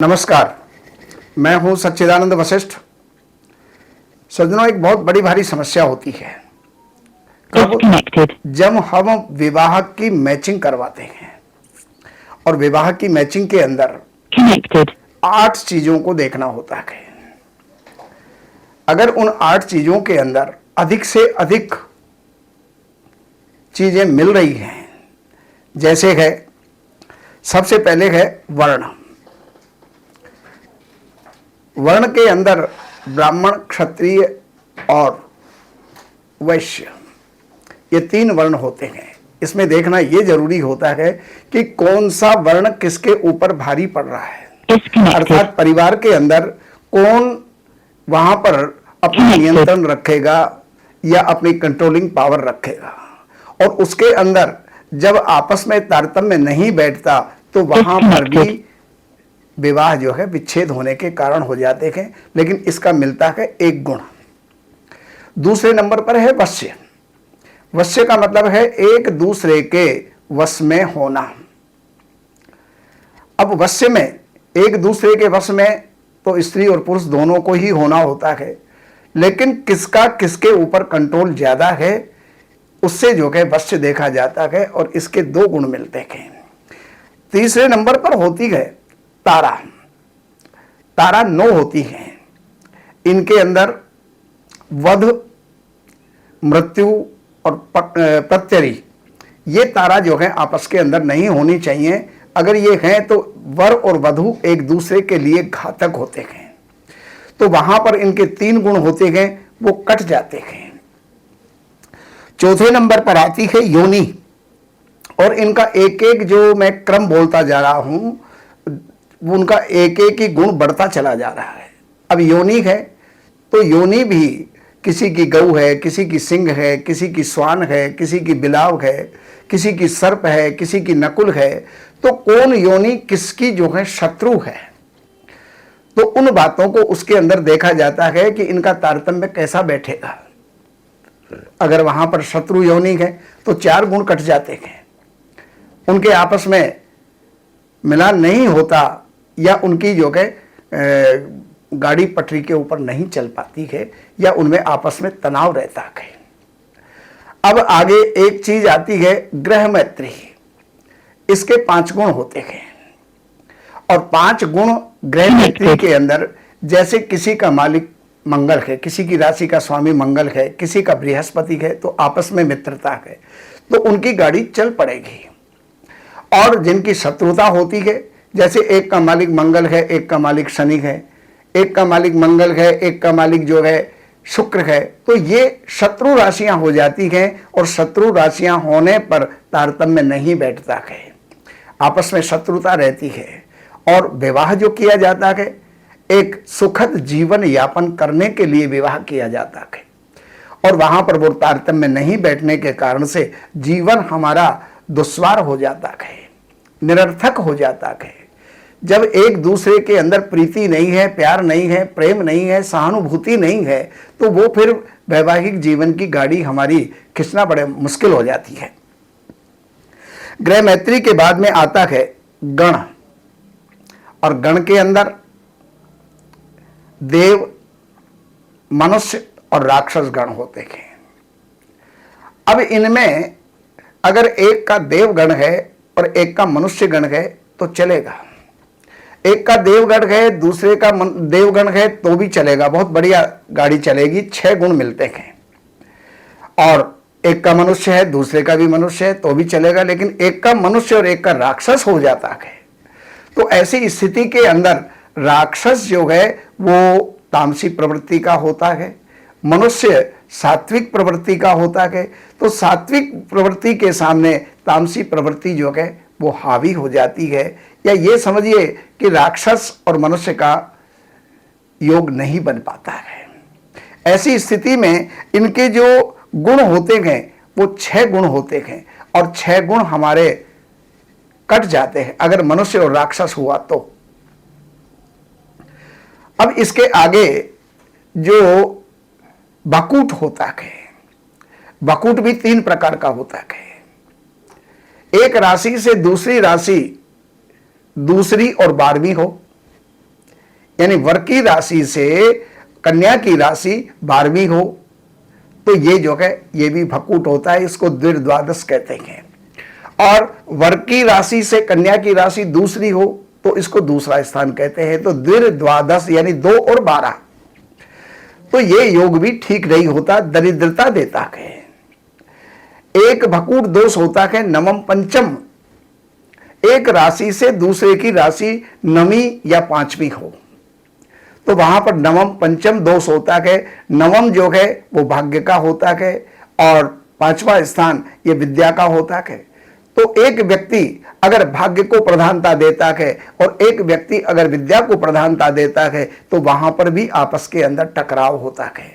नमस्कार, मैं हूं सच्चिदानंद वशिष्ठ। सज्जनों, एक बहुत बड़ी भारी समस्या होती है जब हम विवाह की मैचिंग करवाते हैं और विवाह की मैचिंग के अंदर 8 चीजों को देखना होता है। अगर उन 8 चीजों के अंदर अधिक से अधिक चीजें मिल रही हैं, जैसे है सबसे पहले है वर्ण। वर्ण के अंदर ब्राह्मण, क्षत्रिय और वैश्य, ये 3 वर्ण होते हैं। इसमें देखना ये जरूरी होता है कि कौन सा वर्ण किसके ऊपर भारी पड़ रहा है, अर्थात परिवार के अंदर कौन वहां पर अपना नियंत्रण रखेगा या अपनी कंट्रोलिंग पावर रखेगा। और उसके अंदर जब आपस में तारतम्य नहीं बैठता तो वहां पर भी विवाह जो है विच्छेद होने के कारण हो जाते हैं। लेकिन इसका मिलता है एक गुण। दूसरे नंबर पर है वश्य। वश्य का मतलब है एक दूसरे के वश में होना। अब वश्य में एक दूसरे के वश में तो स्त्री और पुरुष दोनों को ही होना होता है, लेकिन किसका किसके ऊपर कंट्रोल ज्यादा है उससे जो है वश्य देखा जाता है और इसके 2 गुण मिलते हैं। तीसरे नंबर पर होती है तारा। तारा 9 होती हैं। इनके अंदर वध, मृत्यु और प्रत्यरी, ये तारा जो है आपस के अंदर नहीं होनी चाहिए। अगर ये हैं तो वर और वधु एक दूसरे के लिए घातक होते हैं, तो वहां पर इनके 3 गुण होते हैं, वो कट जाते हैं। चौथे नंबर पर आती है योनि, और इनका एक एक जो मैं क्रम बोलता जा रहा हूं उनका एक एक ही गुण बढ़ता चला जा रहा है। अब योनि है तो योनि भी किसी की गऊ है, किसी की सिंह है, किसी की स्वान है, किसी की बिलाव है, किसी की सर्प है, किसी की नकुल है। तो कौन योनि किसकी जो है शत्रु है, तो उन बातों को उसके अंदर देखा जाता है कि इनका तारतम्य कैसा बैठेगा। अगर वहां पर शत्रु योनि है तो 4 गुण कट जाते हैं, उनके आपस में मिलान नहीं होता या उनकी जो है गाड़ी पटरी के ऊपर नहीं चल पाती है या उनमें आपस में तनाव रहता है। अब आगे एक चीज आती है ग्रह मैत्री। इसके 5 गुण होते हैं और 5 गुण ग्रह मैत्री के अंदर, जैसे किसी का मालिक मंगल है, किसी की राशि का स्वामी मंगल है, किसी का बृहस्पति है, तो आपस में मित्रता है तो उनकी गाड़ी चल पड़ेगी। और जिनकी शत्रुता होती है, जैसे एक का मालिक मंगल है, एक का मालिक शनि है, एक का मालिक मंगल है, एक का मालिक जो है शुक्र है, तो ये शत्रु राशियां हो जाती हैं और शत्रु राशियां होने पर तारतम्य नहीं बैठता है, आपस में शत्रुता रहती है। और विवाह जो किया जाता है एक सुखद जीवन यापन करने के लिए विवाह किया जाता है, और वहां पर वो तारतम्य नहीं बैठने के कारण से जीवन हमारा दुश्वार हो जाता है, निरर्थक हो जाता है। जब एक दूसरे के अंदर प्रीति नहीं है, प्यार नहीं है, प्रेम नहीं है, सहानुभूति नहीं है, तो वो फिर वैवाहिक जीवन की गाड़ी हमारी खींचना बड़े मुश्किल हो जाती है। ग्रह मैत्री के बाद में आता है गण, और गण के अंदर देव, मनुष्य और राक्षस गण होते हैं। अब इनमें अगर एक का देवगण है और एक का मनुष्य गण है तो चलेगा, एक का देवगण है दूसरे का देवगण है तो भी चलेगा, बहुत बढ़िया गाड़ी चलेगी, 6 गुण मिलते हैं। और एक का मनुष्य है दूसरे का भी मनुष्य है तो भी चलेगा, लेकिन एक का मनुष्य और एक का राक्षस हो जाता है तो ऐसी स्थिति के अंदर राक्षस जो है वो तामसी प्रवृत्ति का होता है, मनुष्य सात्विक प्रवृत्ति का होता है। तो सात्विक प्रवृत्ति के सामने तामसी प्रवृत्ति जो है वो हावी हो जाती है, या ये समझिए कि राक्षस और मनुष्य का योग नहीं बन पाता है। ऐसी स्थिति में इनके जो गुण होते हैं वो 6 गुण होते हैं, और 6 गुण हमारे कट जाते हैं अगर मनुष्य और राक्षस हुआ तो। अब इसके आगे जो बकूट होता है, बकूट भी 3 प्रकार का होता है। एक राशि से दूसरी राशि दूसरी और 12वीं हो, यानी वर की राशि से कन्या की राशि 12वीं हो तो ये जो है ये भी भकूट होता है, इसको द्विर्द्वादश कहते हैं। और वर की राशि से कन्या की राशि दूसरी हो तो इसको दूसरा स्थान कहते हैं। तो द्विर्द्वादश यानी 2 और 12, तो ये योग भी ठीक नहीं होता, दरिद्रता देता है। एक भकूट दोष होता है नवम पंचम, एक राशि से दूसरे की राशि नवी या 5वीं हो तो वहां पर नवम पंचम दोष होता है। नवम जो है वो भाग्य का होता है और 5वां स्थान ये विद्या का होता है। तो एक व्यक्ति अगर भाग्य को प्रधानता देता है और एक व्यक्ति अगर विद्या को प्रधानता देता है तो वहां पर भी आपस के अंदर टकराव होता है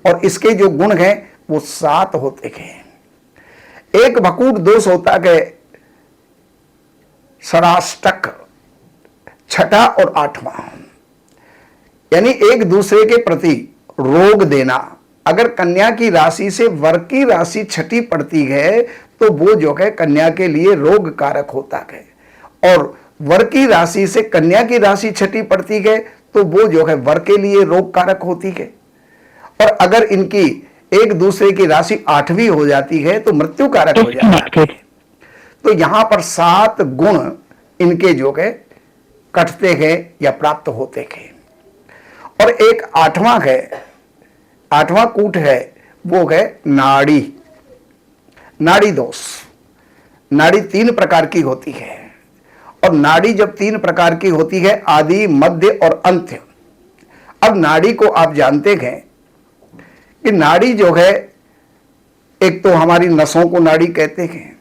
और इसके जो गुण हैं वो 7 होते हैं। एक भकूट दोष होता है षडाष्टक, 6ठा और 8वां, यानी एक दूसरे के प्रति रोग देना। अगर कन्या की राशि से वर की राशि 6ठी पड़ती है तो वो जो है कन्या के लिए रोग कारक होता है, और वर की राशि से कन्या की राशि 6ठी पड़ती है तो वो जो है वर के लिए रोग कारक होती है। और अगर इनकी एक दूसरे की राशि 8वीं हो जाती है तो मृत्यु कारक हो जाता है। तो यहां पर 7 गुण इनके जो है कटते हैं या प्राप्त होते हैं। और एक 8वां है, 8वां कूट है, वो है नाड़ी, नाड़ी दोष। नाड़ी 3 प्रकार की होती है और नाड़ी जब 3 प्रकार की होती है, आदि, मध्य और अंत्य। अब नाड़ी को आप जानते हैं कि नाड़ी जो है एक तो हमारी नसों को नाड़ी कहते हैं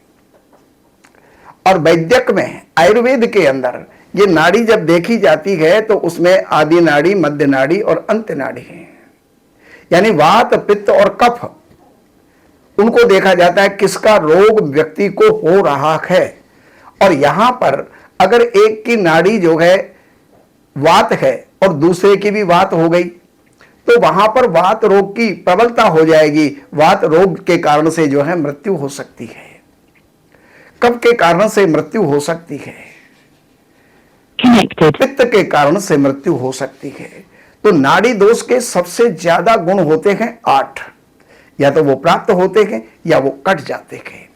और वैद्यक में आयुर्वेद के अंदर ये नाड़ी जब देखी जाती है तो उसमें आदि नाड़ी, मध्य नाड़ी और अंत्य नाड़ी है। यानी वात, पित्त और कफ, उनको देखा जाता है किसका रोग व्यक्ति को हो रहा है। और यहां पर अगर एक की नाड़ी जो है वात है और दूसरे की भी वात हो गई तो वहां पर वात रोग की प्रबलता हो जाएगी। वात रोग के कारण से जो है मृत्यु हो सकती है, कफ के कारण से मृत्यु हो सकती है, पित्त के कारण से मृत्यु हो सकती है। तो नाड़ी दोष के सबसे ज्यादा गुण होते हैं 8, या तो वो प्राप्त होते हैं या वो कट जाते हैं।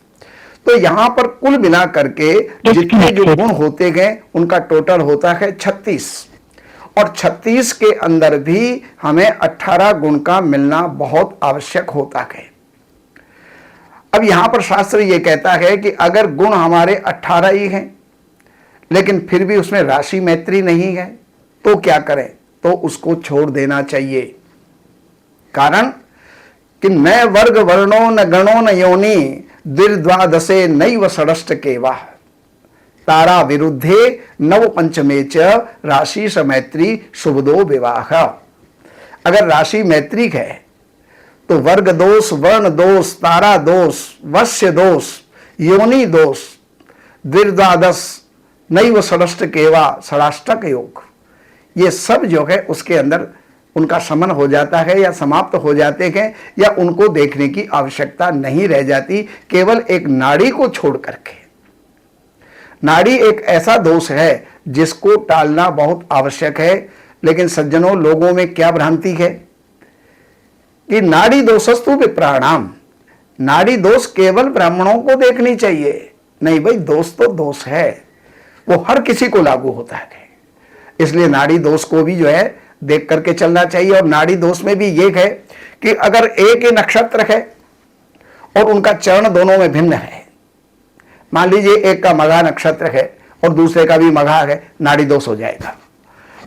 तो यहां पर कुल मिला करके जितने जो गुण होते हैं उनका टोटल होता है 36, और 36 के अंदर भी हमें 18 गुण का मिलना बहुत आवश्यक होता है। अब यहां पर शास्त्र ये कहता है कि अगर गुण हमारे 18 ही हैं लेकिन फिर भी उसमें राशि मैत्री नहीं है तो क्या करें, तो उसको छोड़ देना चाहिए। कारण कि न वर्ग वर्णो न गणो न योनि द्विर्द्वादशे नैव षडष्ट केवा तारा विरुद्धे नव पंचमे च राशि समैत्री शुभदो विवाह। अगर राशि मैत्री है तो वर्ग दोष, वर्ण दोष, तारा दोष, वश्य दोष, योनि दोष, द्विर्द्वादश, नैव षडष्ट केवा, षडाष्टक योग, ये सब जो है उसके अंदर उनका शमन हो जाता है या समाप्त हो जाते हैं या उनको देखने की आवश्यकता नहीं रह जाती, केवल एक नाड़ी को छोड़ करके। नाड़ी एक ऐसा दोष है जिसको टालना बहुत आवश्यक है। लेकिन सज्जनों, लोगों में क्या भ्रांति है कि नाड़ी दोषस्तु विप्राणाम, नाड़ी दोष केवल ब्राह्मणों को देखनी चाहिए। नहीं भाई, दोष तो दोष है, वो हर किसी को लागू होता है। इसलिए नाड़ी दोष को भी जो है देख करके चलना चाहिए। और नाड़ी दोष में भी ये है कि अगर एक ही नक्षत्र है और उनका चरण दोनों में भिन्न है, मान लीजिए एक का मघा नक्षत्र है और दूसरे का भी मघा है, नाड़ी दोष हो जाएगा।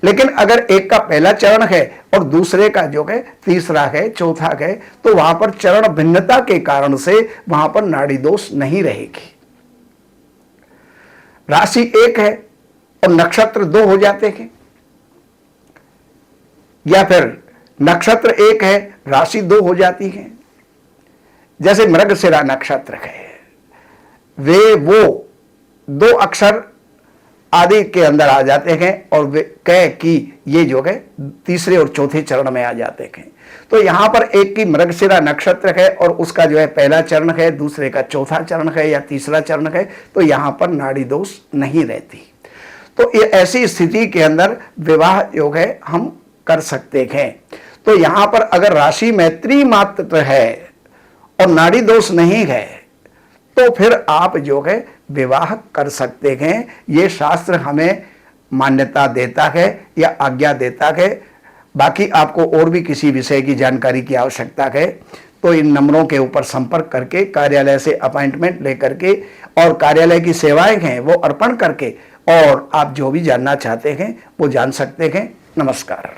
लेकिन अगर एक का पहला चरण है और दूसरे का जो है तीसरा है, चौथा है, तो वहां पर चरण भिन्नता के कारण से वहां पर नाड़ी दोष नहीं रहेगी। राशि 1 है और नक्षत्र 2 हो जाते हैं, या फिर नक्षत्र 1 है, राशि 2 हो जाती है। जैसे मृगशिरा नक्षत्र है, वे वो 2 अक्षर आदि के अंदर आ जाते हैं और वे कै की ये जो है तीसरे और चौथे चरण में आ जाते हैं। तो यहां पर एक की मृगशिरा नक्षत्र है और उसका जो है पहला चरण है, दूसरे का चौथा चरण है या तीसरा चरण है, तो यहां पर नाड़ी दोष नहीं रहती। तो ये ऐसी स्थिति के अंदर विवाह जो है हम कर सकते हैं। तो यहां पर अगर राशि मैत्री मात्र है और नाड़ी दोष नहीं है तो फिर आप जो है विवाह कर सकते हैं। ये शास्त्र हमें मान्यता देता है या आज्ञा देता है। बाकी आपको और भी किसी विषय की जानकारी की आवश्यकता है तो इन नंबरों के ऊपर संपर्क करके कार्यालय से अपॉइंटमेंट लेकर के और कार्यालय की सेवाएं हैं वो अर्पण करके और आप जो भी जानना चाहते हैं वो जान सकते हैं। नमस्कार।